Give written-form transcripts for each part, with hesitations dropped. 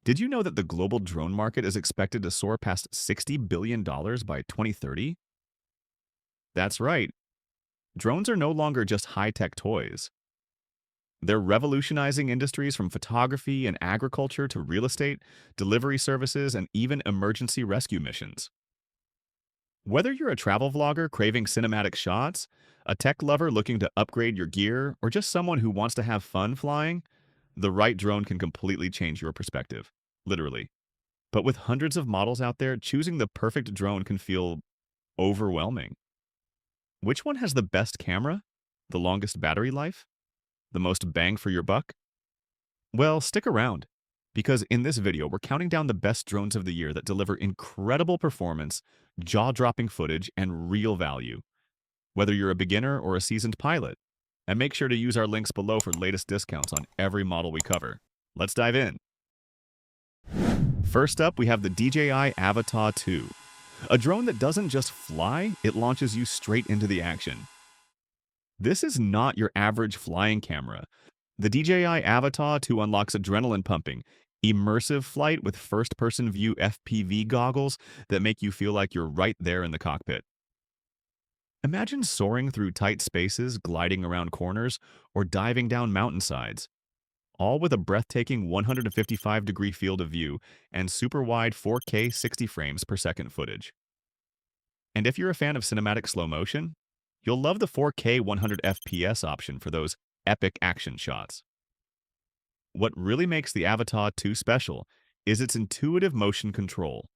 Did you know that the global drone market is expected to soar past $60 billion by 2030? That's right. Drones are no longer just high-tech toys. They're revolutionizing industries from photography and agriculture to real estate, delivery services, and even emergency rescue missions. Whether you're a travel vlogger craving cinematic shots, a tech lover looking to upgrade your gear, or just someone who wants to have fun flying, the right drone can completely change your perspective. Literally. But with hundreds of models out there, choosing the perfect drone can feel overwhelming. Which one has the best camera, the longest battery life, the most bang for your buck? Well, stick around, because in this video, we're counting down the best drones of the year that deliver incredible performance, jaw-dropping footage, and real value, whether you're a beginner or a seasoned pilot. And make sure to use our links below for latest discounts on every model we cover. Let's dive in. First up, we have the DJI Avata 2, a drone that doesn't just fly, it launches you straight into the action. This is not your average flying camera. The DJI Avata 2 unlocks adrenaline-pumping, immersive flight with first-person view FPV goggles that make you feel like you're right there in the cockpit. Imagine soaring through tight spaces, gliding around corners, or diving down mountainsides, all with a breathtaking 155-degree field of view and super-wide 4K 60 frames per second footage. And if you're a fan of cinematic slow motion, you'll love the 4K 100 FPS option for those epic action shots. What really makes the Avata 2 special is its intuitive motion control.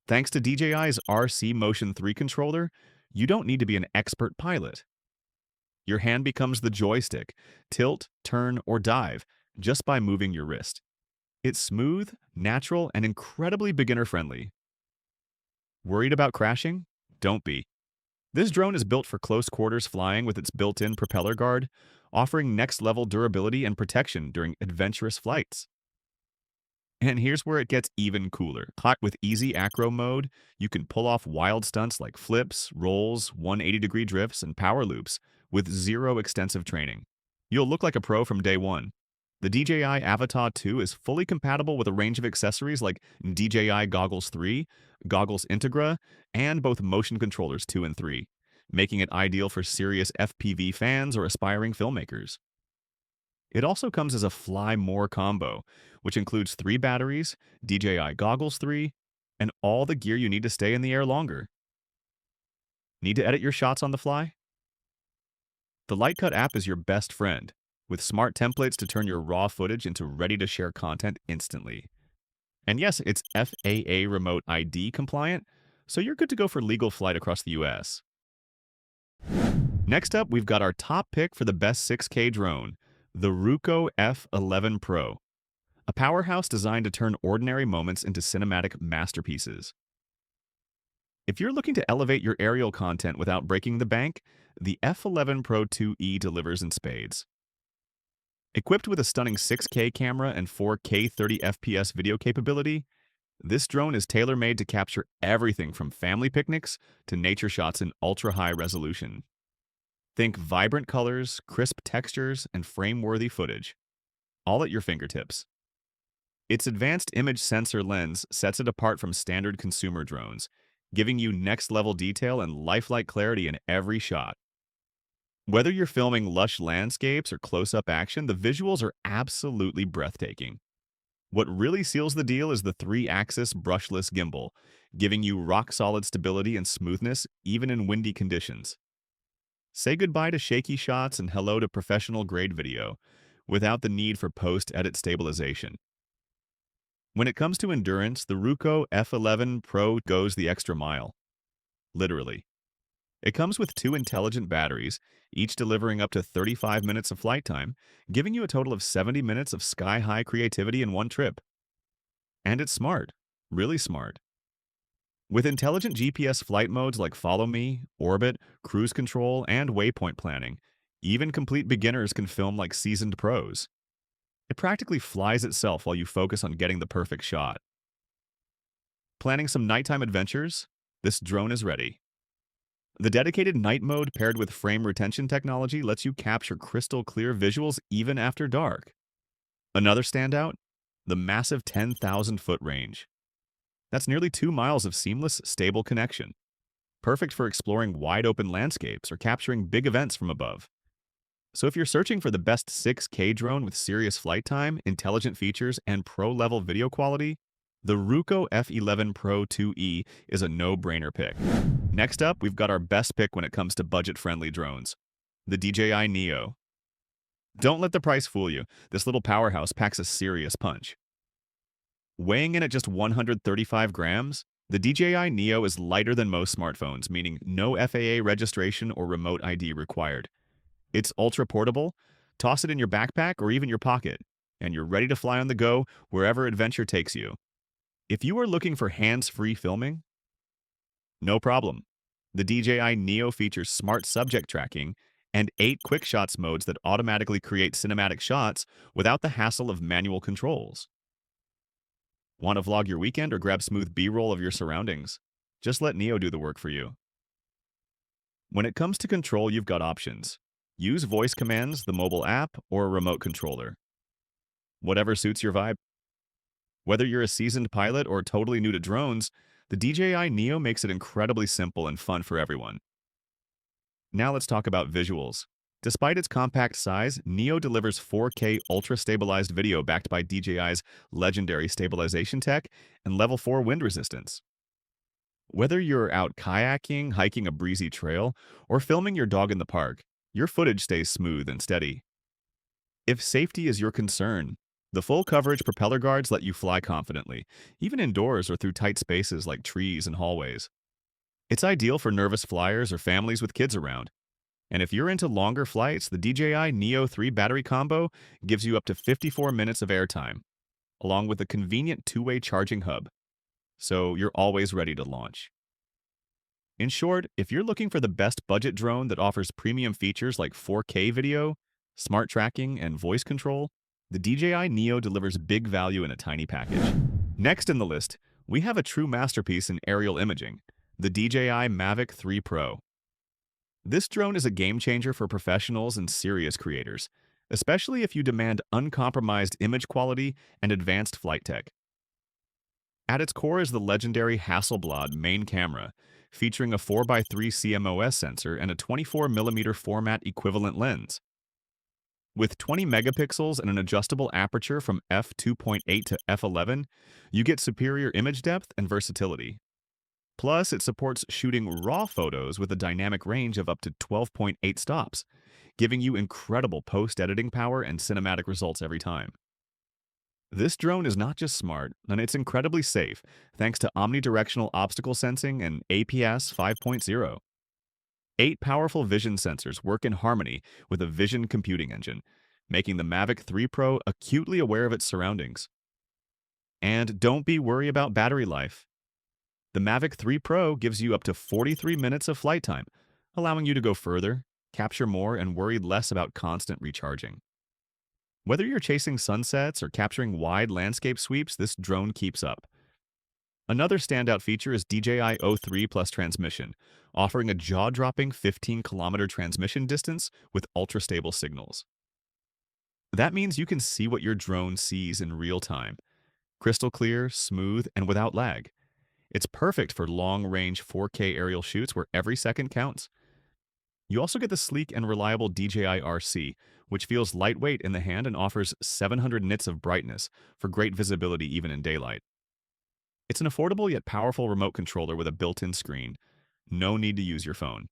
Thanks to DJI's RC Motion 3 controller, you don't need to be an expert pilot. Your hand becomes the joystick, tilt, turn, or dive, just by moving your wrist. It's smooth, natural, and incredibly beginner-friendly. Worried about crashing? Don't be. This drone is built for close quarters flying with its built-in propeller guard, offering next-level durability and protection during adventurous flights. And here's where it gets even cooler. With easy acro mode, you can pull off wild stunts like flips, rolls, 180-degree drifts, and power loops with zero extensive training. You'll look like a pro from day one. The DJI Avata 2 is fully compatible with a range of accessories like DJI Goggles 3, Goggles Integra, and both motion controllers 2 and 3, making it ideal for serious FPV fans or aspiring filmmakers. It also comes as a Fly More combo, which includes 3 batteries, DJI Goggles 3, and all the gear you need to stay in the air longer. Need to edit your shots on the fly? The Lightcut app is your best friend, with smart templates to turn your raw footage into ready-to-share content instantly. And yes, it's FAA Remote ID compliant, so you're good to go for legal flight across the US. Next up, we've got our top pick for the best 6K drone, the Roku F11 Pro, a powerhouse designed to turn ordinary moments into cinematic masterpieces. If you're looking to elevate your aerial content without breaking the bank, the F11 Pro 2E delivers in spades. Equipped with a stunning 6K camera and 4K 30 FPS video capability, this drone is tailor-made to capture everything from family picnics to nature shots in ultra-high resolution. Think vibrant colors, crisp textures, and frame-worthy footage, all at your fingertips. Its advanced image sensor lens sets it apart from standard consumer drones, giving you next-level detail and lifelike clarity in every shot. Whether you're filming lush landscapes or close-up action, the visuals are absolutely breathtaking. What really seals the deal is the 3-axis brushless gimbal, giving you rock-solid stability and smoothness even in windy conditions. Say goodbye to shaky shots and hello to professional-grade video, without the need for post-edit stabilization. When it comes to endurance, the Roku F11 Pro goes the extra mile. Literally. It comes with 2 intelligent batteries, each delivering up to 35 minutes of flight time, giving you a total of 70 minutes of sky-high creativity in one trip. And it's smart. Really smart. With intelligent GPS flight modes like Follow Me, Orbit, Cruise Control, and Waypoint Planning, even complete beginners can film like seasoned pros. It practically flies itself while you focus on getting the perfect shot. Planning some nighttime adventures? This drone is ready. The dedicated night mode paired with frame retention technology lets you capture crystal clear visuals even after dark. Another standout? the massive 10,000-foot range. That's nearly 2 miles of seamless, stable connection, perfect for exploring wide-open landscapes or capturing big events from above. So if you're searching for the best 6K drone with serious flight time, intelligent features, and pro-level video quality, the Ruko F11 Pro 2E is a no-brainer pick. Next up, we've got our best pick when it comes to budget-friendly drones, the DJI Neo. Don't let the price fool you. This little powerhouse packs a serious punch. Weighing in at just 135 grams, the DJI Neo is lighter than most smartphones, meaning no FAA registration or remote ID required. It's ultra-portable, toss it in your backpack or even your pocket, and you're ready to fly on the go wherever adventure takes you. If you are looking for hands-free filming, no problem. The DJI Neo features smart subject tracking and 8 quick shots modes that automatically create cinematic shots without the hassle of manual controls. Want to vlog your weekend or grab smooth B-roll of your surroundings? Just let Neo do the work for you. When it comes to control, you've got options. Use voice commands, the mobile app, or a remote controller. Whatever suits your vibe. Whether you're a seasoned pilot or totally new to drones, the DJI Neo makes it incredibly simple and fun for everyone. Now let's talk about visuals. Despite its compact size, Neo delivers 4K ultra-stabilized video backed by DJI's legendary stabilization tech and level 4 wind resistance. Whether you're out kayaking, hiking a breezy trail, or filming your dog in the park, your footage stays smooth and steady. If safety is your concern, the full coverage propeller guards let you fly confidently, even indoors or through tight spaces like trees and hallways. It's ideal for nervous flyers or families with kids around. And if you're into longer flights, the DJI Neo 3 battery combo gives you up to 54 minutes of airtime, along with a convenient two-way charging hub, so you're always ready to launch. In short, if you're looking for the best budget drone that offers premium features like 4K video, smart tracking, and voice control, the DJI Neo delivers big value in a tiny package. Next in the list, we have a true masterpiece in aerial imaging, the DJI Mavic 3 Pro. This drone is a game-changer for professionals and serious creators, especially if you demand uncompromised image quality and advanced flight tech. At its core is the legendary Hasselblad main camera, featuring a 4x3 CMOS sensor and a 24mm format equivalent lens. With 20 megapixels and an adjustable aperture from f2.8 to f11, you get superior image depth and versatility. Plus, it supports shooting raw photos with a dynamic range of up to 12.8 stops, giving you incredible post-editing power and cinematic results every time. This drone is not just smart, and it's incredibly safe thanks to omnidirectional obstacle sensing and APS 5.0. 8 powerful vision sensors work in harmony with a vision computing engine, making the Mavic 3 Pro acutely aware of its surroundings. And don't be worried about battery life. The Mavic 3 Pro gives you up to 43 minutes of flight time, allowing you to go further, capture more, and worry less about constant recharging. Whether you're chasing sunsets or capturing wide landscape sweeps, this drone keeps up. Another standout feature is DJI O3 Plus transmission, offering a jaw-dropping 15-kilometer transmission distance with ultra-stable signals. That means you can see what your drone sees in real time, crystal clear, smooth, and without lag. It's perfect for long-range 4K aerial shoots where every second counts. You also get the sleek and reliable DJI RC, which feels lightweight in the hand and offers 700 nits of brightness for great visibility even in daylight. It's an affordable yet powerful remote controller with a built-in screen. No need to use your phone.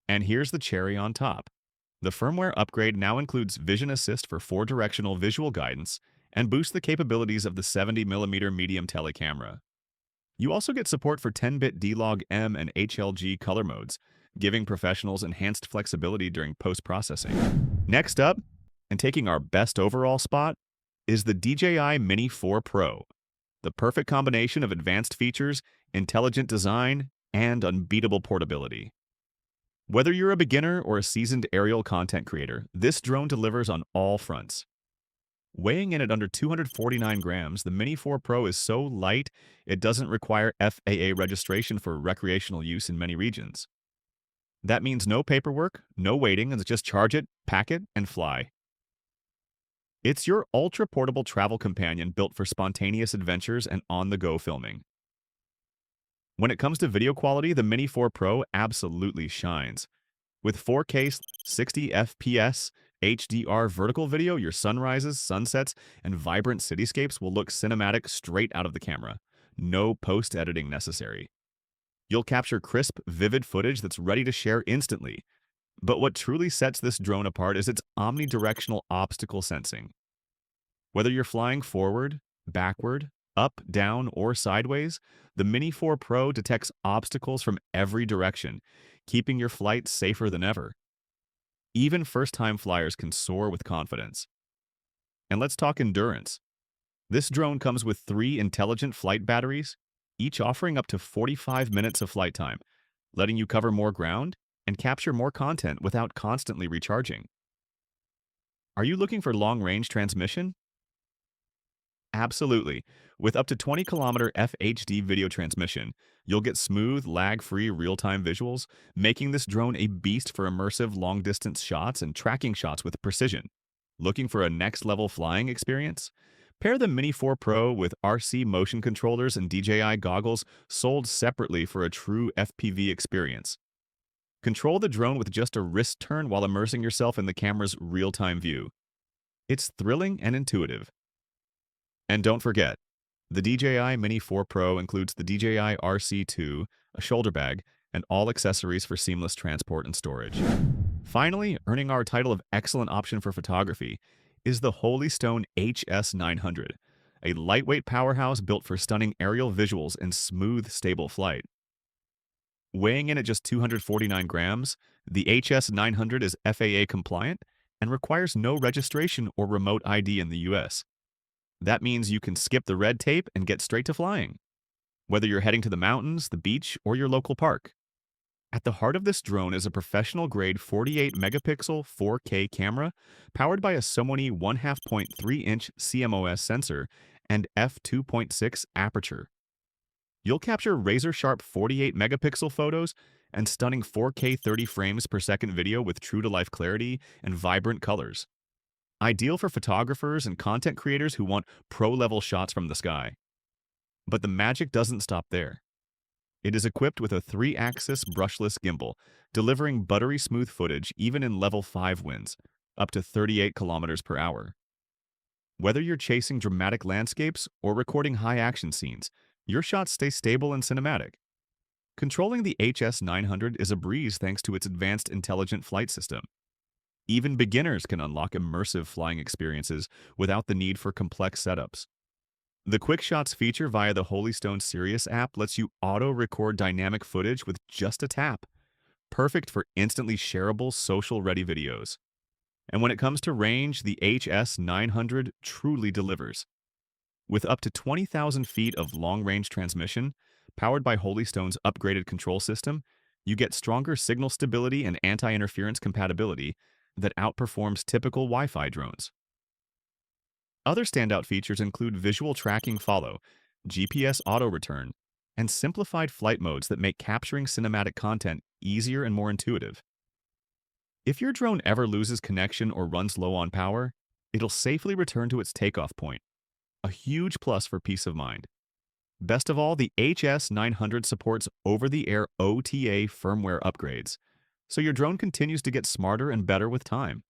And here's the cherry on top. The firmware upgrade now includes Vision Assist for 4-directional visual guidance and boosts the capabilities of the 70mm medium telecamera. You also get support for 10-bit D-Log M and HLG color modes, giving professionals enhanced flexibility during post-processing. Next up, and taking our best overall spot, is the DJI Mini 4 Pro, the perfect combination of advanced features, intelligent design, and unbeatable portability. Whether you're a beginner or a seasoned aerial content creator, this drone delivers on all fronts. Weighing in at under 249 grams, the Mini 4 Pro is so light it doesn't require FAA registration for recreational use in many regions. That means no paperwork, no waiting, and just charge it, pack it, and fly. It's your ultra-portable travel companion built for spontaneous adventures and on-the-go filming. When it comes to video quality, the Mini 4 Pro absolutely shines. With 4K 60 FPS HDR vertical video, your sunrises, sunsets, and vibrant cityscapes will look cinematic straight out of the camera. No post-editing necessary. You'll capture crisp, vivid footage that's ready to share instantly. But what truly sets this drone apart is its omnidirectional obstacle sensing. Whether you're flying forward, backward, up, down, or sideways, the Mini 4 Pro detects obstacles from every direction, keeping your flight safer than ever. Even first-time flyers can soar with confidence. And let's talk endurance. This drone comes with 3 intelligent flight batteries, each offering up to 45 minutes of flight time, letting you cover more ground and capture more content without constantly recharging. Are you looking for long-range transmission? Absolutely. With up to 20-kilometer FHD video transmission, you'll get smooth, lag-free real-time visuals, making this drone a beast for immersive long-distance shots and tracking shots with precision. Looking for a next-level flying experience? Pair the Mini 4 Pro with RC motion controllers and DJI goggles sold separately for a true FPV experience. Control the drone with just a wrist turn while immersing yourself in the camera's real-time view. It's thrilling and intuitive. And don't forget, the DJI Mini 4 Pro includes the DJI RC2, a shoulder bag, and all accessories for seamless transport and storage. Finally, earning our title of excellent option for photography is the Holystone HS900, a lightweight powerhouse built for stunning aerial visuals and smooth, stable flight. Weighing in at just 249 grams, the HS900 is FAA compliant and requires no registration or remote ID in the US. That means you can skip the red tape and get straight to flying, whether you're heading to the mountains, the beach, or your local park. At the heart of this drone is a professional-grade 48-megapixel 4K camera powered by a Sony 1/2.3-inch CMOS sensor and f2.6 aperture. You'll capture razor-sharp 48-megapixel photos and stunning 4K 30 frames per second video with true-to-life clarity and vibrant colors. Ideal for photographers and content creators who want pro-level shots from the sky. But the magic doesn't stop there. It is equipped with a 3-axis brushless gimbal, delivering buttery smooth footage even in level 5 winds, up to 38 kilometers per hour. Whether you're chasing dramatic landscapes or recording high-action scenes, your shots stay stable and cinematic. Controlling the HS900 is a breeze thanks to its advanced intelligent flight system. Even beginners can unlock immersive flying experiences without the need for complex setups. The Quick Shots feature via the Holystone Sirius app lets you auto-record dynamic footage with just a tap, perfect for instantly shareable social-ready videos. And when it comes to range, the HS900 truly delivers. With up to 20,000 feet of long-range transmission, powered by Holystone's upgraded control system, you get stronger signal stability and anti-interference compatibility that outperforms typical Wi-Fi drones. Other standout features include visual tracking follow, GPS auto-return, and simplified flight modes that make capturing cinematic content easier and more intuitive. If your drone ever loses connection or runs low on power, it'll safely return to its takeoff point, a huge plus for peace of mind. Best of all, the HS900 supports over-the-air OTA firmware upgrades, so your drone continues to get smarter and better with time.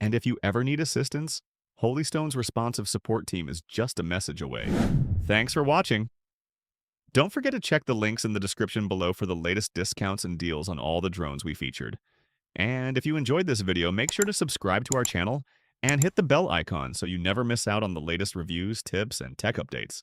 And if you ever need assistance, Holystone's responsive support team is just a message away. Thanks for watching! Don't forget to check the links in the description below for the latest discounts and deals on all the drones we featured. And if you enjoyed this video, make sure to subscribe to our channel and hit the bell icon so you never miss out on the latest reviews, tips, and tech updates.